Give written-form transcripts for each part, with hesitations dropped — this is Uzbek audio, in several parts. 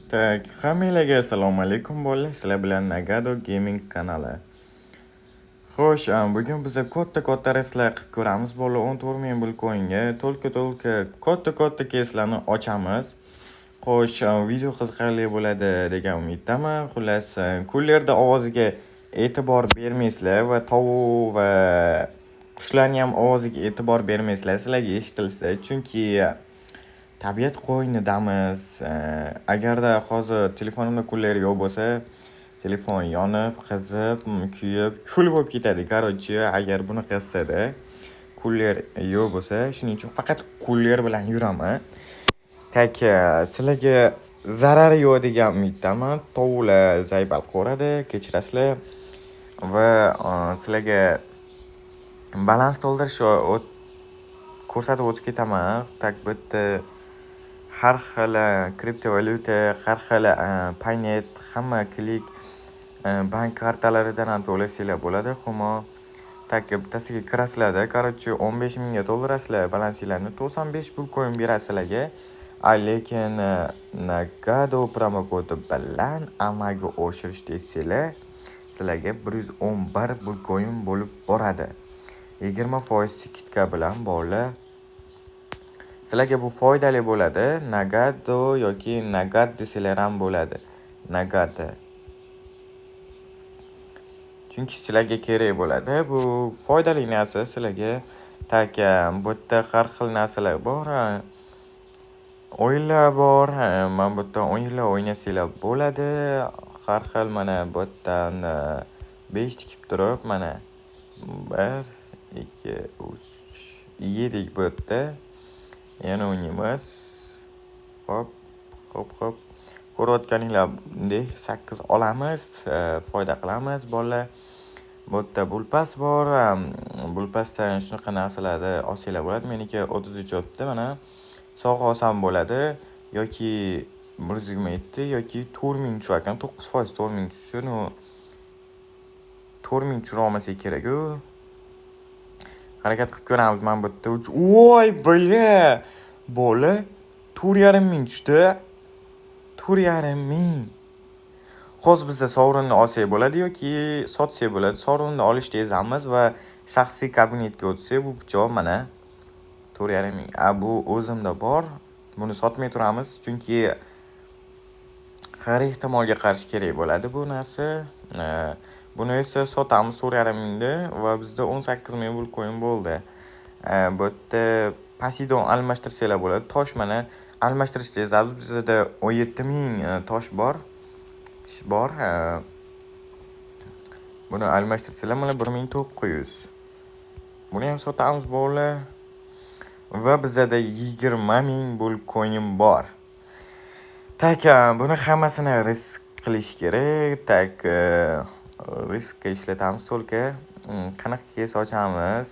Tak, hammalarga assalomu alaykum bolalar. Sizlar bilan Nagado Gaming kanali. Xo'sh, bugun biz katta reyslar qilib ko'ramiz. Bolalar 14 ming bitcoinga to'lka katta keyslarni ochamiz. Xo'sh, video qiziqarli bo'ladi degan umiddaman. Xullas, kullerda ovoziga e'tibor bermaysizlar va tovuq va qushlarning ham ovoziga e'tibor bermaysizlar. Sizlarga eshitilsa, chunki tabiat qo'ynidamiz. Agarda hozir telefonimda kuller yo'q bo'lsa, telefon yonib, qizib, kuyib, kul bo'lib ketadi. Короче, agar buni qilsada, kuller yo'q bo'lsa, shuning uchun faqat kuller bilan yuraman. Tak, sizlarga zarari yo'q degan umiddaman. Tovuqlar zaybal qo'radi, kechirasizlar. Va sizlarga balans to'ldirish ko'rsatib o'tib ketaman. Tak, bitta har xil kriptovalyuta, har xil Paynet, hamma klik bank kartalaridan ham to'lasanglar bo'ladi. Xumo tak bittasiga kirasizlarda, короче 15 mingga to'ldirasizlar balansinglarni, 95 bitcoin berasizlarga. Lekin Nagado promo kodi bilan amalga oshirish desanglar, sizlarga 111 bitcoin bo'lib boradi. 20% skidka bilan bolalar. Sizlarga bu foydali bo'ladi. Nagado yoki Nagad desanglar ham bo'ladi. Nagada. Chunki sizlarga kerak bo'ladi. Bu foydali narsa sizlarga. Tak, bu yerda har xil narsalar bor. O'yinlar bor. Mana bu yerda o'yinlar o'ynasanglar bo'ladi. Har xil mana bu yerdan 5 tikib turib, mana 1 2 3 7 bu yerda. Yana o'ynaymiz. Hop. Ko'rayotganinglardek 8 olamiz, foyda qilamiz bolalar. Bu yerda bulpas bor. Bulpasdan shunaqa narsalarni olsanglar bo'ladi. Meniki 33 o'tdi, mana. Sog'a olsam bo'ladi yoki 127 yoki 4000 tushar ekan. 9% 4000 tushsin, u 4000 tushira olmasa kerak-ku. Harakat qilib ko'ramiz. Men bu yerda voy bola 4,5 ming tushdi. 4,5 ming. Hozir bizda sovrinni olsak bo'ladi yoki sotsak bo'ladi. Sovrinni olishni ezamiz va shaxsiy kabinetga o'tsak, bu pichoq mana 4,5 ming. Bu o'zimda bor. Buni sotmay turamiz, chunki har ehtimolga qarshi kerak bo'ladi bu narsa. Buni esa sotamiz 4,5 mingda va bizda 18 ming bitcoin bo'ldi. Bu yerda Poseidon almashtirsanglar bo'ladi. Tosh mana almashtirishni ezamiz. Bizda 17 ming tosh bor. Buni almashtirsanglar mana 1900. Buni ham sotamiz bolalar. Va bizda 20 ming bitcoin bor. Tak, buni hammasini risk qilish kerak. Tak, riskga ishlatamiz to'lka. Qanaqa keys ochamiz?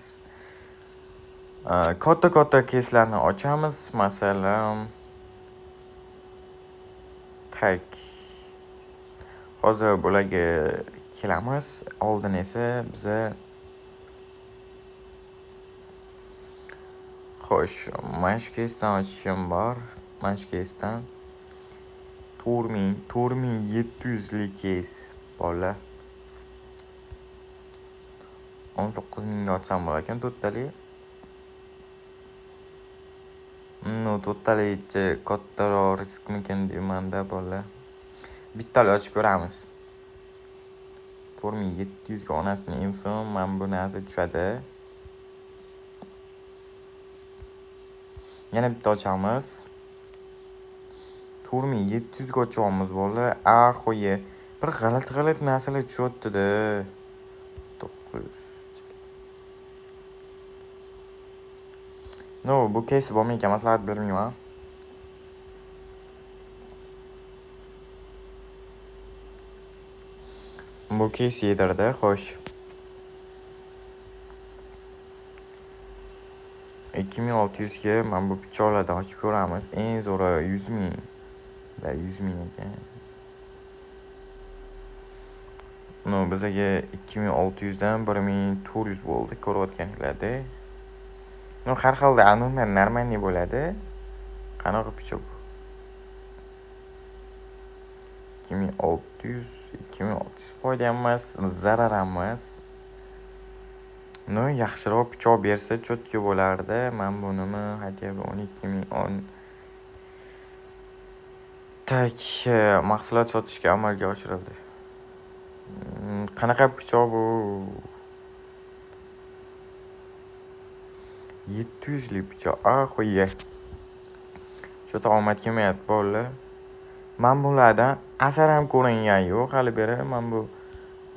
Katta keyslarni ochamiz. Masalan, tak, hozir bularga kelamiz. Oldin esa biza xo'sh, mana shu keysdan ochishim bor. Mana shu keysdan 4700 lik keys bolalar. 19 mingga ochsam bo'lar ekan to'ttali. To'ttalicha kattaroq riskmikan deymanda bolalar. Bittali ochib ko'ramiz. 4700 ga onasini emsin, men bu narsa tushadi. Yana bitta ochamiz. 4700 ga ochamiz bolalar. Ahoye, bir g'alati narsalar tushyapti-da. 900. Bu keys bo'lmaydi, maslahat bermayman. Bu keys yedirdi, xo'sh. 2600 ga men bu pichoqlardan ochib ko'ramiz. Eng zo'ri 100 ming. 100 ming ekan. Bizga 2600 dan 1400 bo'ldi, ko'rayotganinglardek. Har xilda anonlar normalniy bo'ladi. Qanaqa pichoq? 2600, 2600 foyda ham emas, zarar ham emas. No, yaxshiroq pichoq bersa cho'tka bo'lardi. Men bunimi hatto 12010 tak mahsulot sotishga amalga oshirildi. Qanaqa pichoq bu? 700 lik pichoq. Qo'yga. Shu omad kelmayapti bolalar. Men bulardan asar ham ko'ringan yo'q. Hali beri men bu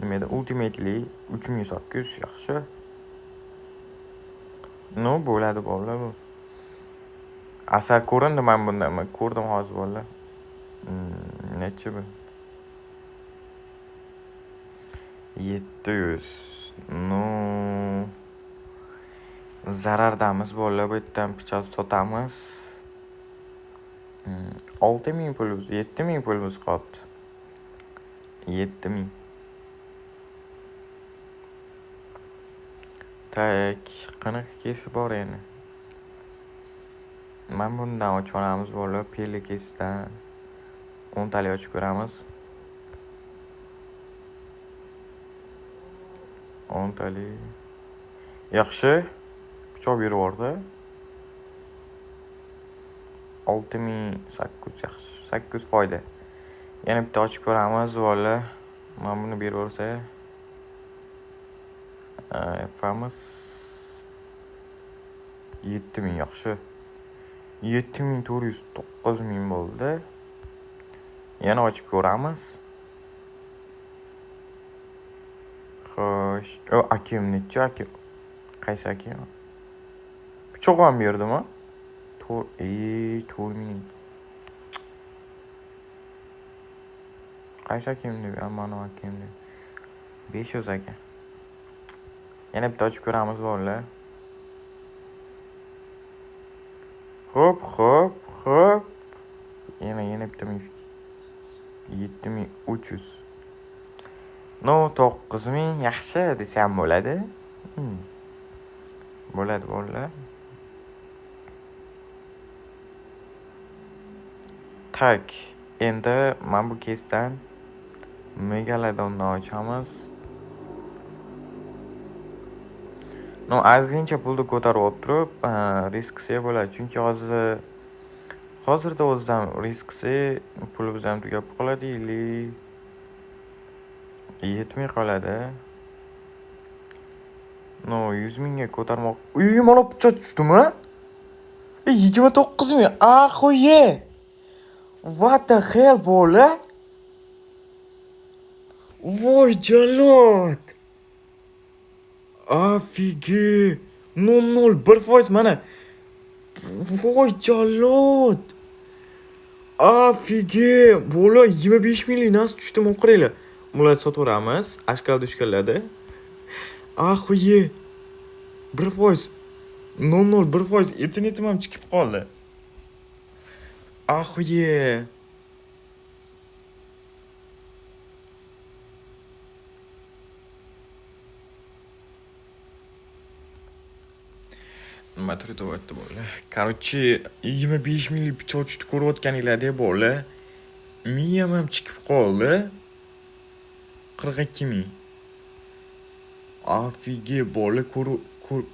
nimada ultimately 3800 yaxshi. No, bo'ladi bolalar bu. Asar ko'rindi men bundan. Ko'rdim hozir bolalar. Necha bu? 700. No. Zarardamiz bolalar, bu yerdan pichoq sotamiz. 6000 pulimiz, 7000 pulimiz qoldi. 7000. Tak, qanaqa kesi bor endi? Men bundan ochib olamiz bolalar, peli kesidan 10 tali ochib ko'ramiz. 10 tali. Yaxshi. Pichoq berib yubordi. 6800 yaxshi. 800 foyda. Yana bitta ochib ko'ramiz bolalar. Men buni berib yuborsa. Yapamiz. 7000 yaxshi. 7400, 9000 bo'ldi. Yana ochib ko'ramiz. Xo'sh, akim necha akim? Qaysi akim? Pichoq ham berdimi? 4000. Qaysi akim deb, mana akim deb. 500 aka. Yana bitta ochib ko'ramiz bolalar. Xo'p. Yana bitta 7300. No, 9000 yaxshi desam bo'ladi. Bo'ladi bolalar. Tak, endi men bu kesdan Megalodonni ochamiz. No, ozgincha pulni ko'tarib o'tirib, risksi bo'ladi. Chunki hozirda o'zidan risksi pulimiz ham tugab qoladi, yetmay qoladi. No, 100 mingga ko'tarmoq. Mana pichoq tushdimi? 29000. Qo'ye. What the hell bola? Voy jalot. Afigi. 0.01% mana. Voy jalot. Afigi. Bola 25 minglik nas tushdi, o'qiraylar. Bularni sotaveramiz. Ashkal dushkanlarda. Qo'ye. 1%. 0.01%. Internetim ham chiqib qoldi. Qo'ye. Nima turibdi bola? Короче, 25 minglik pichoq tushdi ko'rayotganinglarda bola. Miyam ham chiqib qoldi. 42 ming. Afigi bola,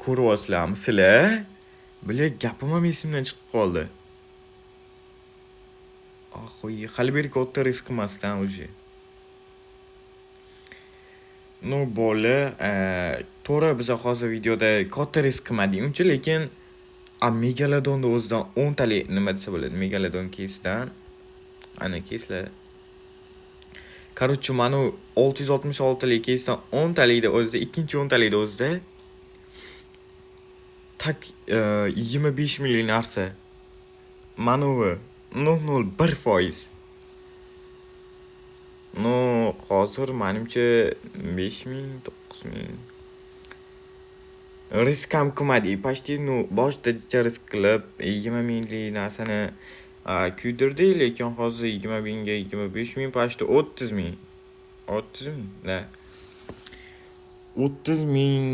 ko'ryapsizlarmi sizlar? Bilar gapim ham esimdan chiqib qoldi. Qo'y, hali beri katta risk emasdan уже. No, bola, to'g'ri biz hozir videoda katta risk qilmadik uncha, lekin Megalodonni o'zidan 10 tali nima desa bo'ladi? Megalodon kesidan ana keslar. Короче, mana 666 lik kesidan 10 talikda o'zida, ikkinchi 10 talikda o'zida tak 25 minglik narsa. Mana bu 0.01%. No, hozir menimcha 5000, 9000. Risk ham qilmadik. Почти boshida risk qilib 20 minglik narsani kuydirdik, lekin hozir 20 mingga 25 ming, почти 30 ming. 30 ming, da. 30 ming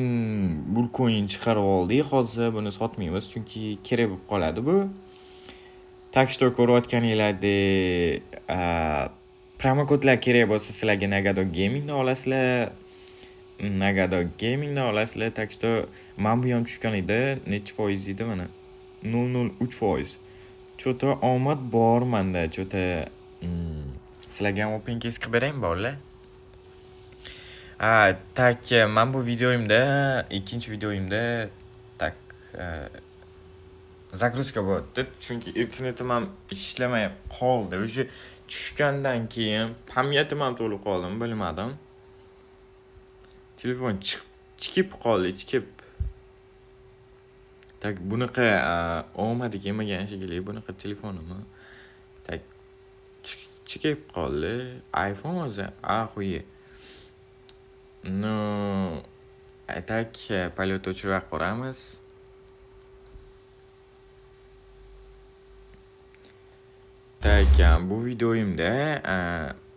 bulcoin chiqarib oldik. Hozir buni sotmaymiz, chunki kerak bo'lib qoladi bu. Tak что ko'rayotganinglarda Promokodlar kerak bo'lsa sizlarga Nagado Gamingdan olasizlar. Nagado Gamingdan olasizlar. Так что men bu ham tushgan edi. Necha foiz edi mana? 0.03%. Cho'ta omad bor menda. Cho'ta sizlarga ham open case qilib beraymi bolalar? Tak men bu videoyimda, ikkinchi videoyimda tak загрузка bo'ldi. Chunki internetim ham ishlamay qoldi. O'sha tushgandan keyin pamyatim ham to'lib qoldim, bilmadim. Telefon chiqib qoldi, chiqib. Tak bunaqa omadi kelmagan shekilli, bunaqa telefonimni tak chiqib qoldi. iPhone o'zi axuye. No, tak palyot o'chirib qo'yamiz. Tak, bu videoyimda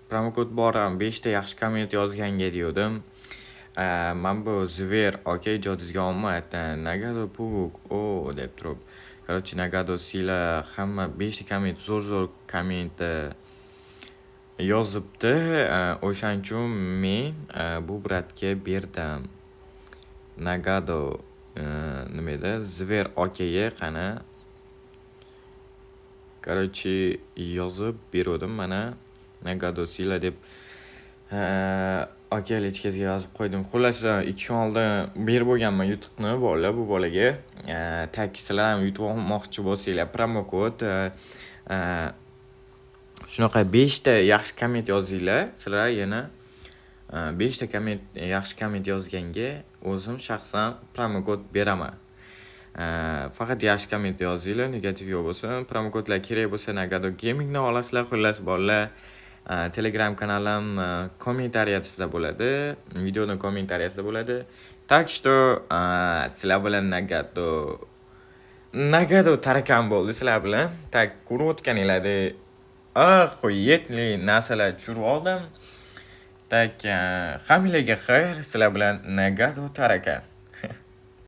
promokod bor ham 5 ta yaxshi komment yozganga dedim. Men bu Zver, okey, ijodingizga omad. Nagado Puk, deb turib. Короче, Nagado sizlar hamma 5 ta komment, zo'r komment yozibdi. O'shaning uchun men bu bratga berdim. Nagado nima edi? Zver, okey, qani. Короче, yozib berdim mana Nagado sizlar deb aka lechkasiga yozib qo'ydim. Xullas 2 kun oldin berib bo'lganman YouTube'ni bu bolaga. Tak sizlar ham YouTube olmoqchi bo'lsanglar promokod shunaqa 5 ta yaxshi komment yozinglar. Sizlar yana 5 ta yaxshi komment yozganga o'zim shaxsan promokod beraman. Faqat yaxshi komment yozinglar, negativ yo'q bo'lsin. Promokodlar kerak bo'lsa Nagado Gamingdan olasizlar. Xullas bolalar, Telegram kanalim kommentariyasida bo'ladi. Videoning kommentariyasida bo'ladi. Так что sizlar bilan Nagado tarakan bo'ldi sizlar bilan. Tak ko'rib o'tganinglarda axuyetli narsalar tushirib oldim. Tak hammalarga xayr, sizlar bilan Nagado tarakan.